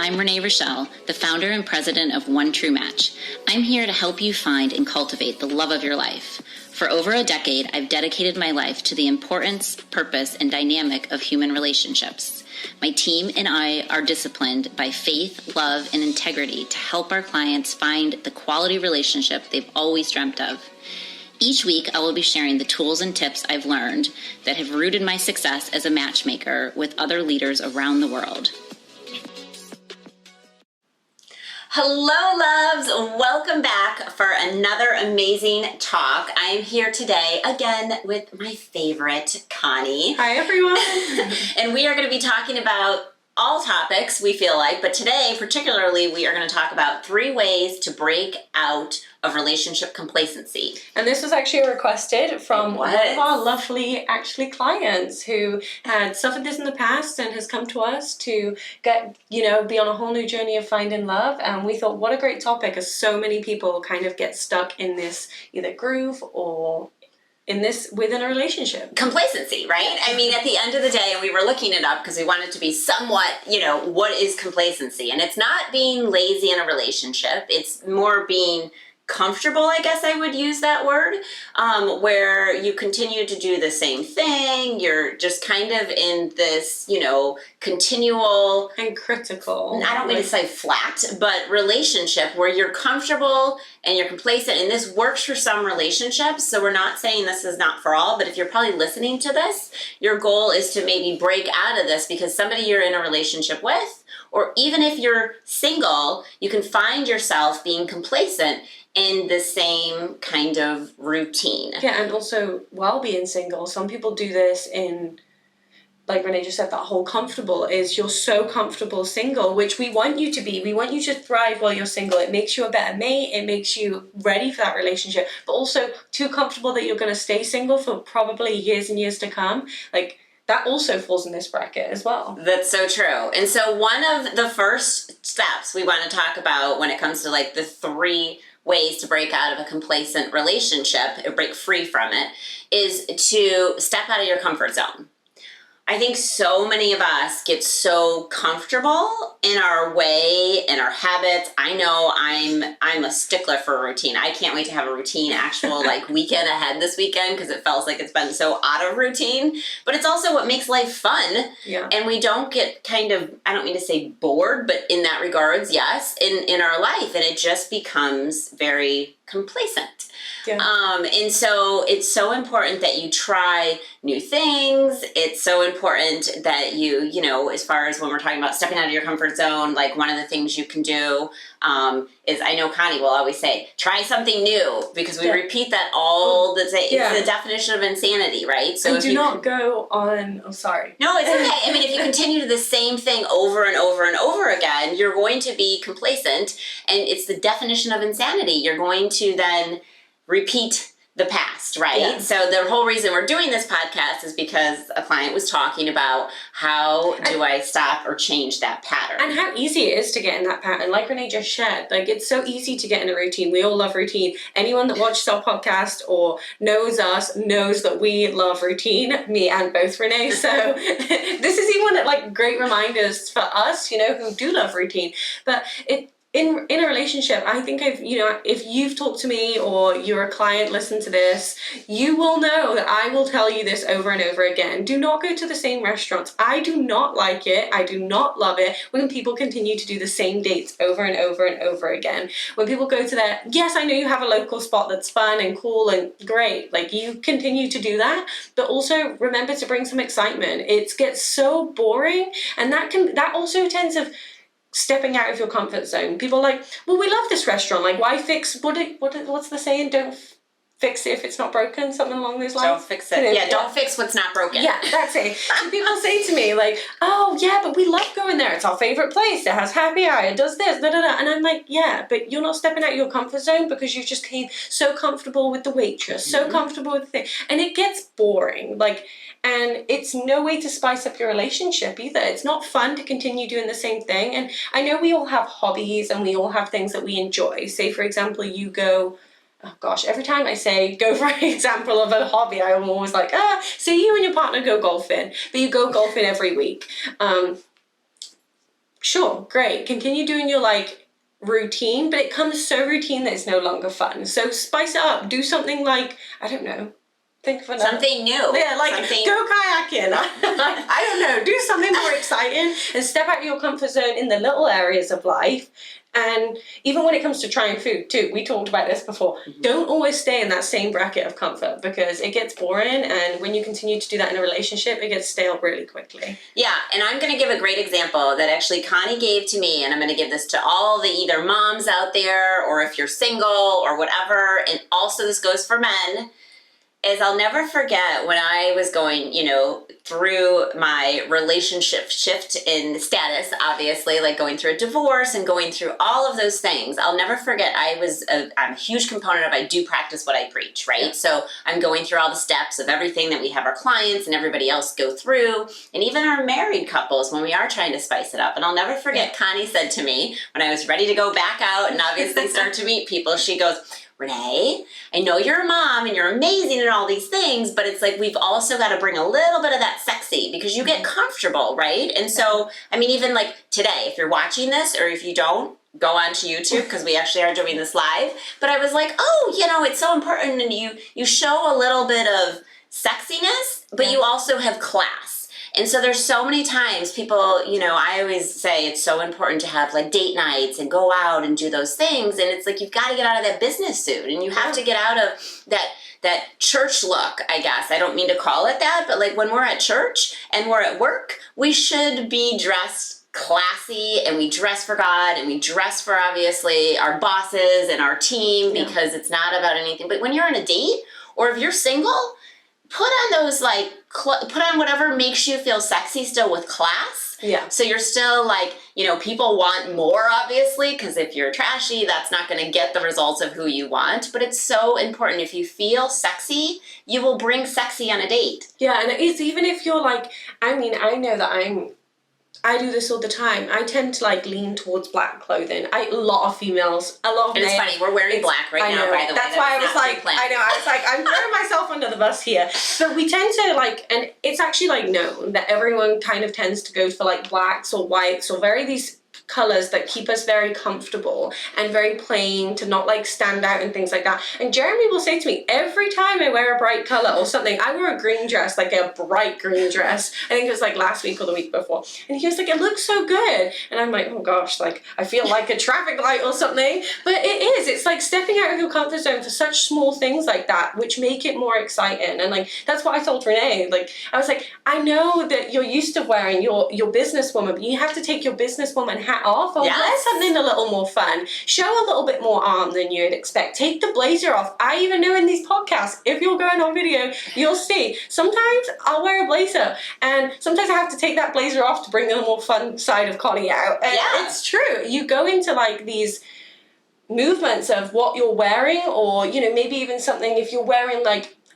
I'm Renee Rochelle, the founder and president of One True Match. I'm here to help you find and cultivate the love of your life. For over a decade, I've dedicated my life to the importance, purpose, and dynamic of human relationships. My team and I are disciplined by faith, love, and integrity to help our clients find the quality relationship they've always dreamt of. Each week, I will be sharing the tools and tips I've learned that have rooted my success as a matchmaker with other leaders around the world. Hello, loves. Welcome back for another amazing talk. I am here today again with my favorite, Connie. Hi, everyone. And we are going to be talking about all topics, we feel like, but today, particularly, we are going to talk about 3 ways to break out of relationship complacency. And this was actually requested from one of our lovely, clients who had suffered this in the past and has come to us to get, be on a whole new journey of finding love. And we thought, what a great topic, as so many people kind of get stuck in this either groove or within a relationship. Complacency, right? I mean, at the end of the day, and we were looking it up because we wanted to be somewhat, what is complacency? And it's not being lazy in a relationship. It's more being comfortable, I guess I would use that word, where you continue to do the same thing. You're just kind of in this, continual and critical. I don't mean to say flat, but relationship where you're comfortable and you're complacent. And this works for some relationships. So we're not saying this is not for all, but if you're probably listening to this, your goal is to maybe break out of this because somebody you're in a relationship with, or even if you're single, you can find yourself being complacent in the same kind of routine. Yeah, and also while being single, some people do this in, like Renee just said, that whole comfortable is you're so comfortable single, which we want you to be. We want you to thrive while you're single. It makes you a better mate. It makes you ready for that relationship, but also too comfortable that you're going to stay single for probably years and years to come. Like, that also falls in this bracket as well. That's so true. And so one of the first steps we want to talk about when it comes to like the 3 ways to break out of a complacent relationship or break free from it is to step out of your comfort zone. I think so many of us get so comfortable in our way, in our habits. I know I'm a stickler for a routine. I can't wait to have a routine actual weekend ahead this weekend because it feels like it's been so out of routine. But it's also what makes life fun. Yeah. And we don't get kind of, I don't mean to say bored, but in that regards, yes, in our life. And it just becomes very complacent. Yeah. And so it's so important that you try new things. It's so important that you, as far as when we're talking about stepping out of your comfort zone, like one of the things you can do is, I know Connie will always say, try something new, because we repeat that all the time. It's the definition of insanity, right? So do not go on, I'm sorry. No, it's okay. I mean, if you continue to the same thing over and over and over again, you're going to be complacent, and it's the definition of insanity. You're going to then repeat the past, right? Yeah. So the whole reason we're doing this podcast is because a client was talking about how do I stop or change that pattern. And how easy it is to get in that pattern. Like Renee just shared, it's so easy to get in a routine. We all love routine. Anyone that watches our podcast or knows us knows that we love routine, me and both Renee. So this is even great reminders for us, who do love routine. But in a relationship, I think if you've talked to me or you're a client, listen to this, you will know that I will tell you this over and over again. Do not go to the same restaurants. I do not like it. I do not love it when people continue to do the same dates over and over and over again. When people go to yes, I know you have a local spot that's fun and cool and great. You continue to do that, but also remember to bring some excitement. It gets so boring, and that also tends to stepping out of your comfort zone. People are like, well, we love this restaurant. Why fix, what's the saying? Don't fix it if it's not broken, something along those lines. Don't fix it. Yeah, don't fix what's not broken. Yeah, that's it. So people say to me oh yeah, but we love going there. It's our favorite place. It has happy hour. It does this, da da da. And I'm like, yeah, but you're not stepping out of your comfort zone because you just came so comfortable with the waitress, so comfortable with the thing. And it gets boring. And it's no way to spice up your relationship either. It's not fun to continue doing the same thing. And I know we all have hobbies and we all have things that we enjoy. Say, for example, you go, oh gosh, every time I say go for an example of a hobby, I'm always like, so you and your partner go golfing, but you go golfing every week. sure, great. Continue doing your like routine, but it comes so routine that it's no longer fun. So spice it up. Do something like, I don't know, think of another. Something new. Yeah, like something... go kayaking. I don't know. Do something more exciting and step out of your comfort zone in the little areas of life. And even when it comes to trying food too, we talked about this before. Don't always stay in that same bracket of comfort because it gets boring, and when you continue to do that in a relationship, it gets stale really quickly. Yeah, and I'm going to give a great example that actually Connie gave to me, and I'm going to give this to all the either moms out there or if you're single or whatever, and also this goes for men, is I'll never forget when I was going, through my relationship shift in status, obviously, like going through a divorce and going through all of those things. I'll never forget, I'm a huge component of I do practice what I preach, right? Yeah. So I'm going through all the steps of everything that we have our clients and everybody else go through, and even our married couples when we are trying to spice it up. And I'll never forget, Connie said to me when I was ready to go back out and obviously start to meet people, she goes, Renee, I know you're a mom and you're amazing and all these things, but it's like we've also got to bring a little bit of that sexy because you get comfortable, right? And so, I mean, even like today, if you're watching this or if you don't, go on to YouTube because we actually are doing this live. But I was like, it's so important, and you show a little bit of sexiness, but you also have class. And so there's so many times people, I always say it's so important to have like date nights and go out and do those things. And it's like, you've got to get out of that business suit and you have to get out of that church look, I guess. I don't mean to call it that, but like when we're at church and we're at work, we should be dressed classy, and we dress for God, and we dress for obviously our bosses and our team because it's not about anything. But when you're on a date or if you're single, put on those put on whatever makes you feel sexy still with class. Yeah. So you're still like, people want more obviously, because if you're trashy, that's not going to get the results of who you want. But it's so important. If you feel sexy, you will bring sexy on a date. Yeah, and it's even if you're like, I know that I do this all the time. I tend to lean towards black clothing. A lot of females, a lot of men. And it's funny, we're wearing black right now, by the way. That's why I was like, I'm throwing myself under the bus here. But we tend to and it's actually known that everyone kind of tends to go for blacks or whites or these colors that keep us very comfortable and very plain to not stand out and things like that. And Jeremy will say to me, every time I wear a bright color or something, I wear a green dress, a bright green dress. I think it was last week or the week before. And he was like, it looks so good. And I'm like, oh gosh, I feel like a traffic light or something. But it is, it's stepping out of your comfort zone for such small things like that, which make it more exciting. And that's what I told Renee. I was like, I know that you're used to wearing your businesswoman, but you have to take your businesswoman hat off or wear something a little more fun. Show a little bit more arm than you'd expect. Take the blazer off. I even know in these podcasts, if you're going on video, you'll see. Sometimes I'll wear a blazer, and sometimes I have to take that blazer off to bring the more fun side of Connie out. And it's true. You go into these movements of what you're wearing, or maybe even something if you're wearing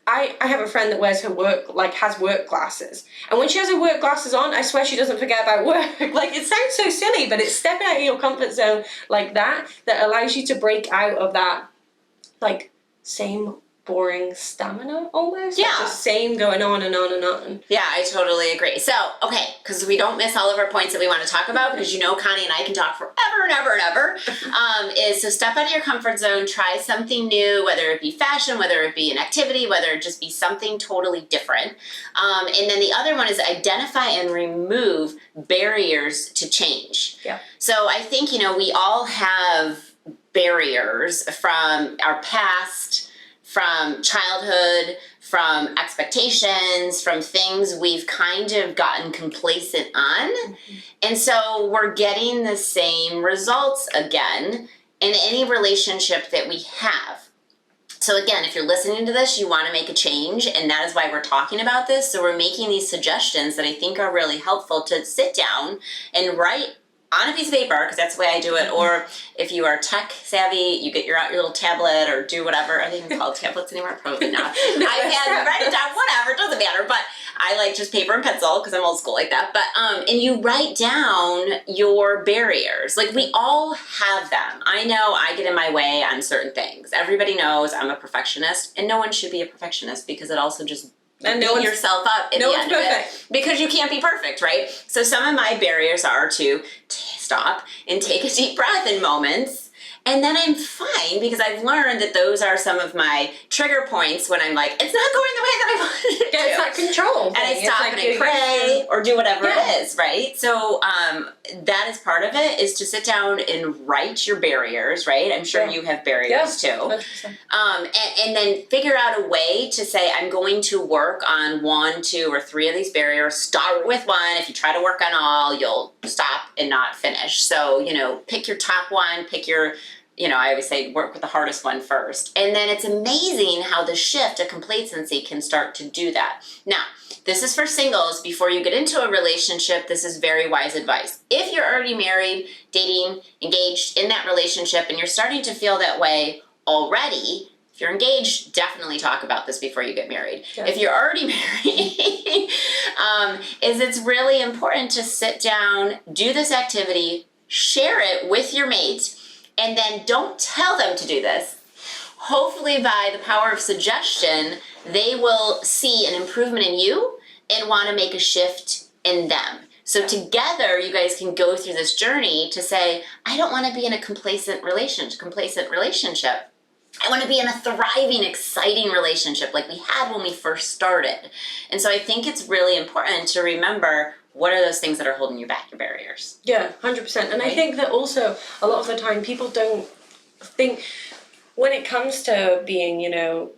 I have a friend that wears her work, has work glasses. And when she has her work glasses on, I swear she doesn't forget about work. It sounds so silly, but it's stepping out of your comfort zone that allows you to break out of that, same boring stamina almost. Yeah. The same going on and on and on. Yeah, I totally agree. So, okay, because we don't miss all of our points that we want to talk about, because Connie and I can talk forever and ever and ever, is so step out of your comfort zone, try something new, whether it be fashion, whether it be an activity, whether it just be something totally different. And then the other one is identify and remove barriers to change. Yeah. So I think, we all have barriers from our past, from childhood, from expectations, from things we've kind of gotten complacent on. Mm-hmm. And so we're getting the same results again in any relationship that we have. So again, if you're listening to this, you want to make a change, and that is why we're talking about this. So we're making these suggestions that I think are really helpful to sit down and write on a piece of paper, because that's the way I do it, or if you are tech savvy, you get your little tablet or do whatever. Are they even called tablets anymore? Probably not. iPad, write it down, whatever, it doesn't matter. But I like just paper and pencil because I'm old school like that. But and you write down your barriers. We all have them. I know I get in my way on certain things. Everybody knows I'm a perfectionist, and no one should be a perfectionist because it also just And beat yourself up at the end of it because you can't be perfect, right? So some of my barriers are to stop and take a deep breath in moments. And then I'm fine because I've learned that those are some of my trigger points when I'm like, it's not going the way that I wanted it to. It's that control And I stop and I pray or do whatever it is, right? So that is part of it, is to sit down and write your barriers, right? I'm sure you have barriers too. 100%. And then figure out a way to say, I'm going to work on 1, 2, or 3 of these barriers. Start with one. If you try to work on all, you'll stop and not finish. So, pick your top one, pick your, I always say work with the hardest one first. And then it's amazing how the shift to complacency can start to do that. Now, this is for singles. Before you get into a relationship, this is very wise advice. If you're already married, dating, engaged in that relationship, and you're starting to feel that way already, if you're engaged, definitely talk about this before you get married. Yeah. If you're already married, it's really important to sit down, do this activity, share it with your mate, and then don't tell them to do this. Hopefully by the power of suggestion, they will see an improvement in you and want to make a shift in them. So together, you guys can go through this journey to say, I don't want to be in a complacent relationship. I want to be in a thriving, exciting relationship like we had when we first started. And so I think it's really important to remember, what are those things that are holding you back, your barriers? Yeah, 100%. And I think that also a lot of the time people don't think, when it comes to being,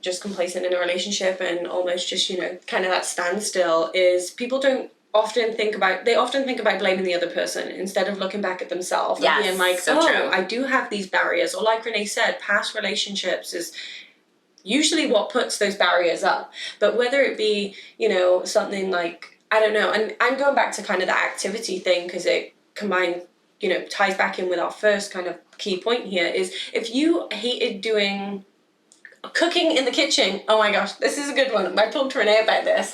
just complacent in a relationship and almost just, kind of that standstill, is people don't often think about blaming the other person instead of looking back at themselves and being like, true. I do have these barriers. Or like Renee said, past relationships is usually what puts those barriers up. But whether it be, something like, I don't know, and I'm going back to kind of that activity thing because it ties back in with our first kind of key point here, is if you hated doing cooking in the kitchen. Oh my gosh, this is a good one. I talked to Renee about this.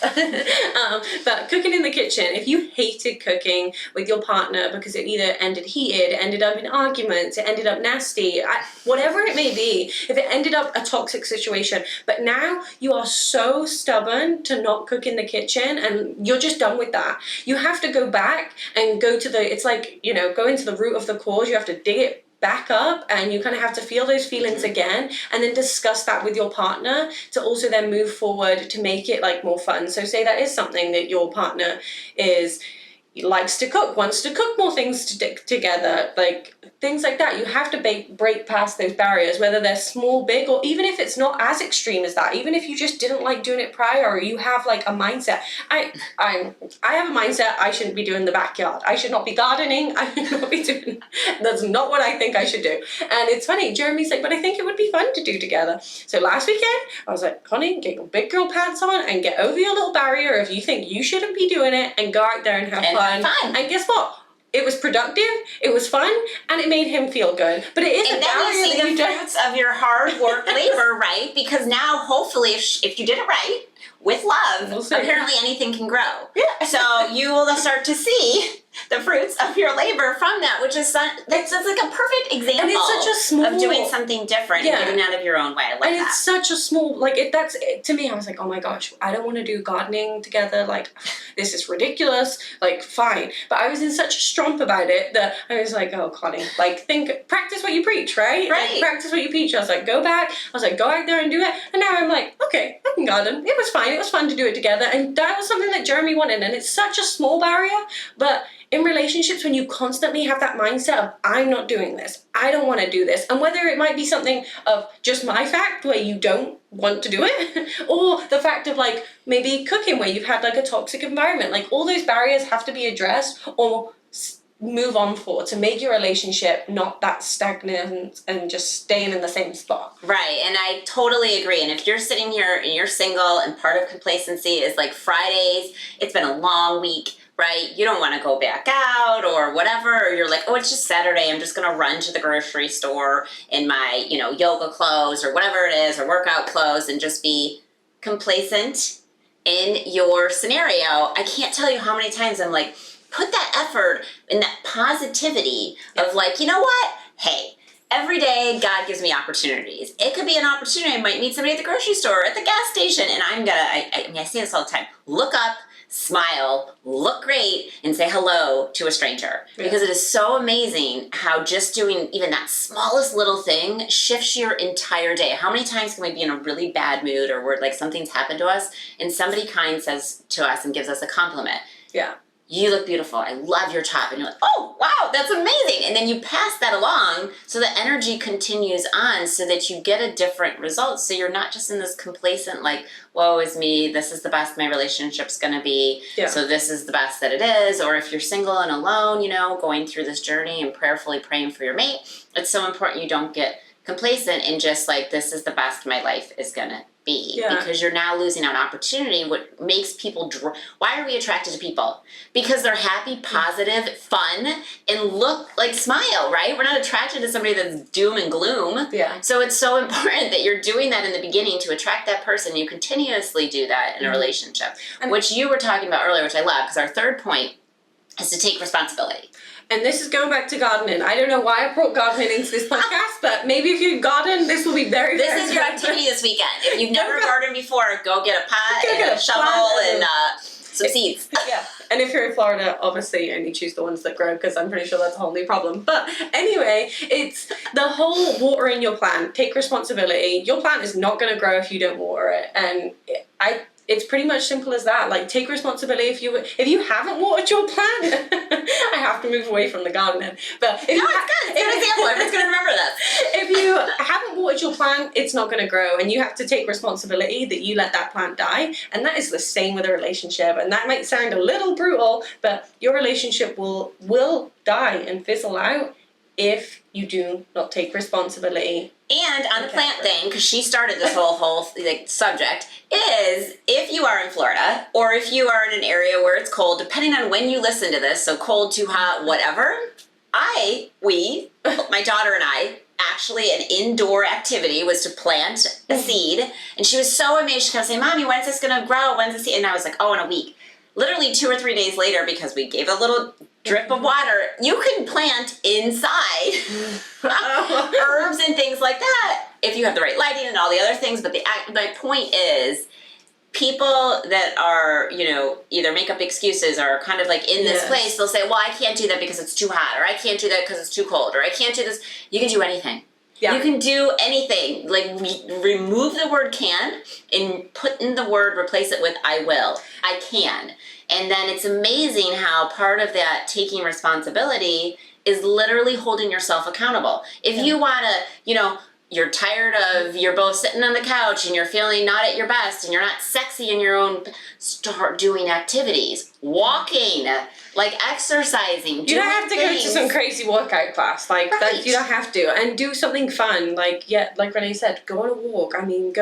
But cooking in the kitchen, if you hated cooking with your partner because it either ended heated, ended up in arguments, it ended up nasty, whatever it may be, if it ended up a toxic situation, but now you are so stubborn to not cook in the kitchen and you're just done with that. You have to go back and go to it's like, go into the root of the cause. You have to dig it back up and you kind of have to feel those feelings again and then discuss that with your partner to also then move forward to make it like more fun. So say that is something that your partner likes to cook, wants to cook more things together, like things like that. You have to break past those barriers, whether they're small, big, or even if it's not as extreme as that, even if you just didn't like doing it prior, or you have like a mindset. I have a mindset, I shouldn't be doing the backyard. I should not be gardening. I should not be doing, that's not what I think I should do. And it's funny, Jeremy's like, but I think it would be fun to do together. So last weekend, I was like, Connie, get your big girl pants on and get over your little barrier if you think you shouldn't be doing it, and go out there and have fun. And guess what? It was productive, it was fun, and it made him feel good. But it is a barrier that you see the fruits of your hard work labor, right? Because now, hopefully, if you did it right, with love, apparently anything can grow. Yeah. So you will start to see the fruits of your labor from that, which is that's like a perfect example, and it's such a small, of doing something different and getting out of your own way. I love that. It's such a small, to me, I was like, oh my gosh, I don't want to do gardening together. Like, this is ridiculous. Like, fine. But I was in such a strump about it that I was like, oh, Connie, practice what you preach, right? Right. Like, practice what you preach. I was like, go back. I was like, go out there and do it. And now I'm like, okay, I can garden. It was fine. It was fun to do it together. And that was something that Jeremy wanted. And it's such a small barrier, but in relationships, when you constantly have that mindset of, I'm not doing this, I don't want to do this, and whether it might be something of just my fact where you don't want to do it, or the fact of like maybe cooking where you've had like a toxic environment, like all those barriers have to be addressed or move on to make your relationship not that stagnant and just staying in the same spot. Right, and I totally agree. And if you're sitting here and you're single and part of complacency is like Fridays, it's been a long week, right? You don't want to go back out or whatever, or you're like, oh, it's just Saturday, I'm just going to run to the grocery store in my, yoga clothes or whatever it is, or workout clothes, and just be complacent in your scenario. I can't tell you how many times I'm like, put that effort and that positivity of like, you know what? Hey, every day God gives me opportunities. It could be an opportunity. I might meet somebody at the grocery store, at the gas station, and I say this all the time, look up, smile, look great, and say hello to a stranger. Yeah. Because it is so amazing how just doing even that smallest little thing shifts your entire day. How many times can we be in a really bad mood or where like something's happened to us and somebody kind says to us and gives us a compliment? Yeah. You look beautiful. I love your top. And you're like, oh, wow, that's amazing. And then you pass that along so the energy continues on so that you get a different result. So you're not just in this complacent, like, woe is me, this is the best my relationship's going to be. Yeah. So this is the best that it is. Or if you're single and alone, you know, going through this journey and prayerfully praying for your mate, it's so important you don't get complacent and just like, this is the best my life is going to be. Yeah. Because you're now losing out on opportunity. What makes people why are we attracted to people? Because they're happy, positive, fun, and look like smile, right? We're not attracted to somebody that's doom and gloom. Yeah. So it's so important that you're doing that in the beginning to attract that person. You continuously do that in a relationship, which you were talking about earlier, which I love, because our third point is to take responsibility. And this is going back to gardening. I don't know why I brought gardening into this podcast, but maybe if you garden, this will be very, This is your activity this weekend. If you've never gardened before, go get a pot and a shovel and some seeds. Yeah. And if you're in Florida, obviously you only choose the ones that grow because I'm pretty sure that's a whole new problem. But anyway, it's the whole watering your plant. Take responsibility. Your plant is not going to grow if you don't water it. And it's pretty much simple as that. Like, take responsibility. If you haven't watered your plant, I have to move away from the gardening. But it's good. It's a good example. Everyone's going to remember this. If you haven't watered your plant, it's not going to grow, and you have to take responsibility that you let that plant die. And that is the same with a relationship. And that might sound a little brutal, but your relationship will die and fizzle out if you do not take responsibility. And on the plant thing, because she started this whole like subject, is if you are in Florida or if you are in an area where it's cold, depending on when you listen to this, so cold, too hot, whatever, my daughter and I, actually an indoor activity was to plant a seed. And she was so amazed. She kept saying, Mommy, when's this going to grow? When's this seed? And I was like, oh, in a week. Literally 2 or 3 days later, because we gave a little drip of water, you can plant inside herbs and things like that if you have the right lighting and all the other things. But my point is, people that are, you know, either make up excuses or kind of like in this place, they'll say, well, I can't do that because it's too hot, or I can't do that because it's too cold, or I can't do this. You can do anything. Yeah. You can do anything. Like, remove the word can and put in the word, replace it with I will. I can. And then it's amazing how part of that taking responsibility is literally holding yourself accountable. If you want to, you know, you're tired of, you're both sitting on the couch and you're feeling not at your best and you're not sexy in your own, start doing activities. Walking, like exercising. You don't have to go to some crazy workout class. Like, that, you don't have to. And do something fun. Like Renee said, go on a walk. I mean,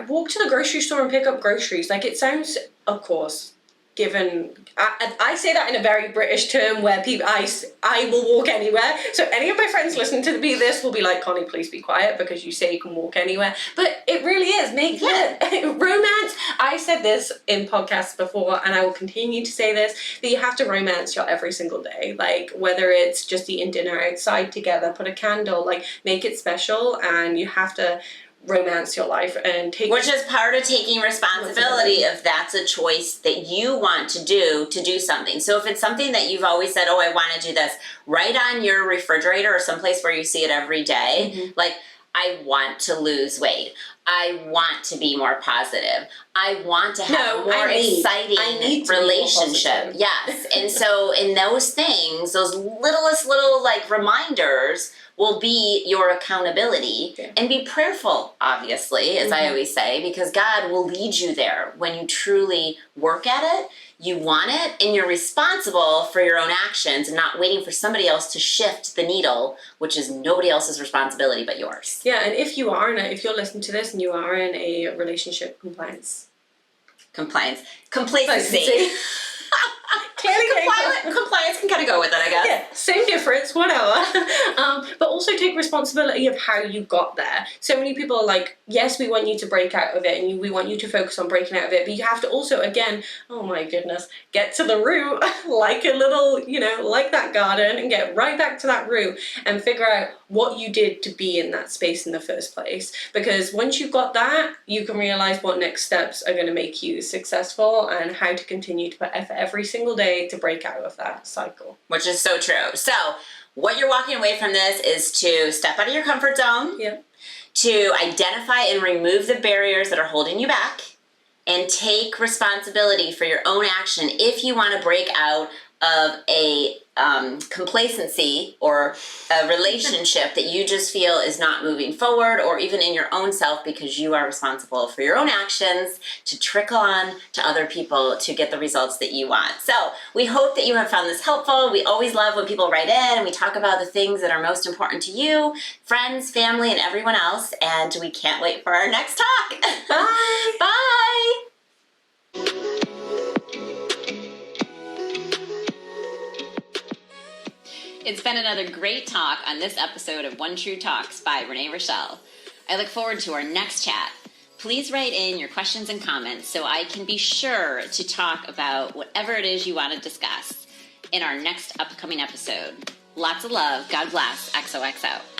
walk to the grocery store and pick up groceries. Like, it sounds, of course, given, I say that in a very British term where people, I will walk anywhere. So any of my friends listening to this will be like, Connie, please be quiet because you say you can walk anywhere. But it really is. Romance. I said this in podcasts before, and I will continue to say this, that you have to romance your every single day. Like, whether it's just eating dinner outside together, put a candle, like, make it special, and you have to romance your life and take, which is part of taking responsibility if that's a choice that you want to do something. So if it's something that you've always said, oh, I want to do this, write on your refrigerator or someplace where you see it every day, like, I want to lose weight. I want to be more positive. I want to have a more exciting relationship. Yes. And so in those things, those little like reminders will be your accountability, and be prayerful, obviously, as I always say, because God will lead you there when you truly work at it. You want it, and you're responsible for your own actions and not waiting for somebody else to shift the needle, which is nobody else's responsibility but yours. Yeah, and if you're listening to this and you are in a relationship complacency. Clearly Compliance can kind of go with it, I guess. Yeah, same difference, whatever. But also take responsibility of how you got there. So many people are like, yes, we want you to break out of it and we want you to focus on breaking out of it, but you have to also, again, oh my goodness, get to the root like a little, like that garden, and get right back to that root and figure out what you did to be in that space in the first place. Because once you've got that, you can realize what next steps are going to make you successful and how to continue to put effort every single day to break out of that cycle. Which is so true. So what you're walking away from this is to step out of your comfort zone, to identify and remove the barriers that are holding you back, and take responsibility for your own action if you want to break out of a complacency or a relationship that you just feel is not moving forward, or even in your own self, because you are responsible for your own actions to trickle on to other people to get the results that you want. So we hope that you have found this helpful. We always love when people write in and we talk about the things that are most important to you, friends, family, and everyone else. And we can't wait for our next talk. Bye. Bye. It's been another great talk on this episode of One True Talks by Renee Rochelle. I look forward to our next chat. Please write in your questions and comments so I can be sure to talk about whatever it is you want to discuss in our next upcoming episode. Lots of love. God bless. XOXO.